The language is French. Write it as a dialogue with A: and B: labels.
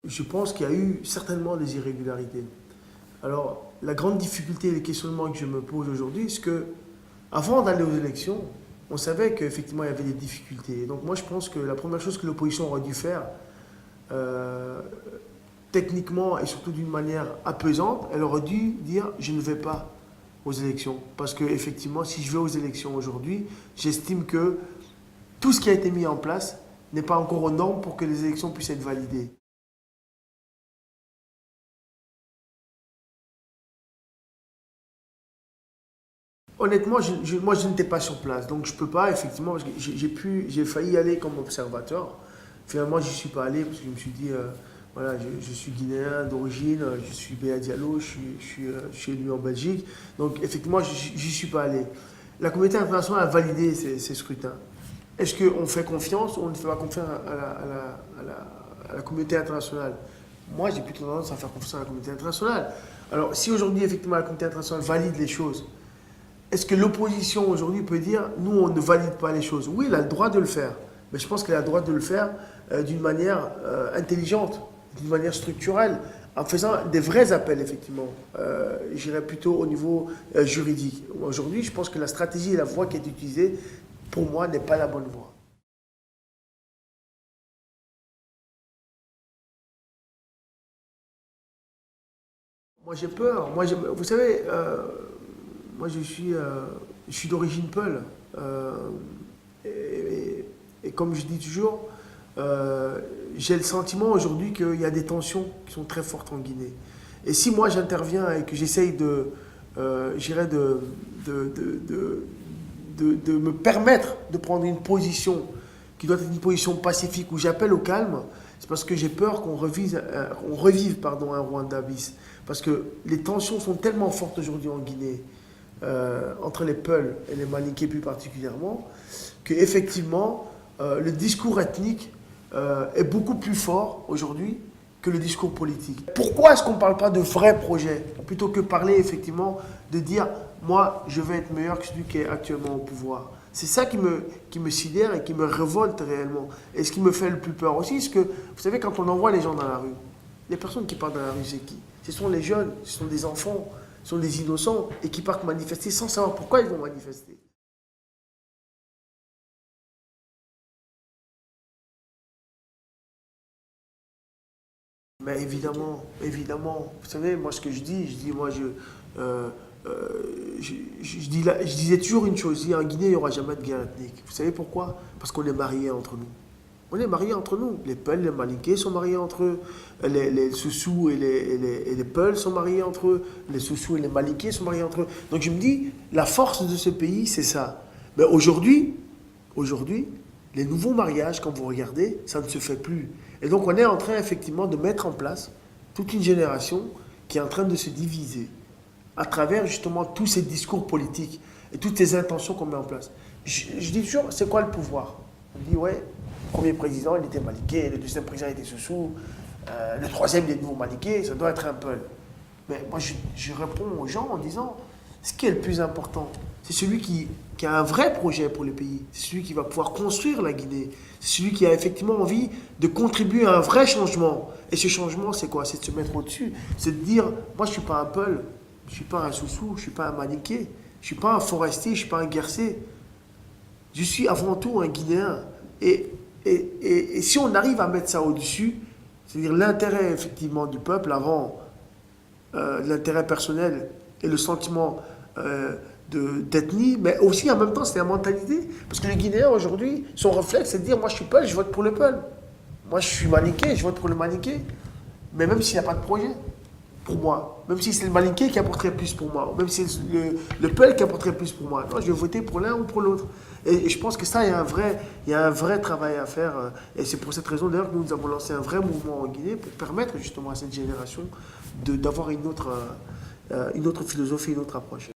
A: je pense qu'il y a eu certainement des irrégularités. Alors, la grande difficulté et les questionnements que je me pose aujourd'hui, c'est que avant d'aller aux élections, on savait qu'effectivement il y avait des difficultés. Donc moi, je pense que la première chose que l'opposition aurait dû faire, euh, techniquement et surtout d'une manière apaisante, elle aurait dû dire je ne vais pas aux élections. Parce que effectivement, si je vais aux élections aujourd'hui, j'estime que tout ce qui a été mis en place n'est pas encore aux normes pour que les élections puissent être validées. Honnêtement, moi je n'étais pas sur place, donc je peux pas effectivement, parce que j'ai failli y aller comme observateur. Finalement, j'y suis pas allé parce que je me suis dit, voilà, je suis guinéen d'origine, je suis Béa Diallo, je suis élu en Belgique, donc effectivement, j'y suis pas allé. La communauté internationale a validé ces scrutins. Est-ce qu'on fait confiance ou on ne fait pas confiance à la communauté internationale? Moi, j'ai plutôt tendance à faire confiance à la communauté internationale. Alors, si aujourd'hui, effectivement, la communauté internationale valide les choses, est-ce que l'opposition aujourd'hui peut dire nous on ne valide pas les choses? Oui, elle a le droit de le faire, mais je pense qu'elle a le droit de le faire d'une manière intelligente, d'une manière structurelle, en faisant des vrais appels effectivement. J'irais plutôt au niveau juridique. Aujourd'hui, je pense que la stratégie et la voie qui est utilisée, pour moi, n'est pas la bonne voie. Moi j'ai peur. Vous savez, moi je suis d'origine Peul. Et, et comme je dis toujours, j'ai le sentiment aujourd'hui qu'il y a des tensions qui sont très fortes en Guinée. Et si moi j'interviens et que j'essaye j'irais de me permettre de prendre une position qui doit être une position pacifique où j'appelle au calme, c'est parce que j'ai peur qu'on revive pardon, un Rwanda bis. Parce que les tensions sont tellement fortes aujourd'hui en Guinée, entre les Peuls et les Malinké plus particulièrement, qu'effectivement, le discours ethnique est beaucoup plus fort aujourd'hui que le discours politique. Pourquoi est-ce qu'on ne parle pas de vrais projets plutôt que parler effectivement de dire moi je vais être meilleur que celui qui est actuellement au pouvoir? C'est ça qui me sidère et qui me révolte réellement. Et ce qui me fait le plus peur aussi, c'est que vous savez quand on envoie les gens dans la rue, les personnes qui partent dans la rue c'est qui? Ce sont les jeunes, ce sont des enfants, ce sont des innocents et qui partent manifester sans savoir pourquoi ils vont manifester. Mais évidemment, évidemment. Vous savez, moi, ce que je dis, moi, euh, euh, je disais toujours une chose, je dis, en Guinée, il n'y aura jamais de guerre ethnique. Vous savez pourquoi? Parce qu'on est mariés entre nous. On est mariés entre nous. Les Peuls, les Malinké sont mariés entre eux. Les Soussous et les Peuls sont mariés entre eux. Les Soussous et les Malinké sont mariés entre eux. Donc je me dis, la force de ce pays, c'est ça. Mais aujourd'hui, les nouveaux mariages, quand vous regardez, ça ne se fait plus. Et donc on est en train effectivement de mettre en place toute une génération qui est en train de se diviser à travers justement tous ces discours politiques et toutes ces intentions qu'on met en place. Je dis toujours, c'est quoi le pouvoir? On dit, ouais, le premier président, il était Malinké, le deuxième président, il était Soussou, le troisième, il est nouveau Malinké, ça doit être un Peul. Mais moi, je réponds aux gens en disant, ce qui est le plus important, c'est celui qui a un vrai projet pour le pays. C'est celui qui va pouvoir construire la Guinée. C'est celui qui a effectivement envie de contribuer à un vrai changement. Et ce changement, c'est quoi? C'est de se mettre au-dessus. C'est de dire, moi, je ne suis pas un Peul, je ne suis pas un Soussou, je ne suis pas un Malinké, je ne suis pas un Forestier, je ne suis pas un Guercé. Je suis avant tout un Guinéen. Et si on arrive à mettre ça au-dessus, c'est-à-dire l'intérêt effectivement du peuple avant l'intérêt personnel et le sentiment d'ethnie, mais aussi en même temps c'est la mentalité. Parce que les Guinéens aujourd'hui, son réflexe c'est de dire moi je suis Peul, je vote pour le Peul. Moi je suis Malinké, je vote pour le Malinké. Mais même s'il n'y a pas de projet, pour moi, même si c'est le Malinké qui apporterait plus pour moi, même si c'est le Peul qui apporterait plus pour moi, non, je vais voter pour l'un ou pour l'autre. Et je pense que ça, il y a un vrai travail à faire. Et c'est pour cette raison d'ailleurs que nous avons lancé un vrai mouvement en Guinée pour permettre justement à cette génération d'avoir une autre philosophie, une autre approche.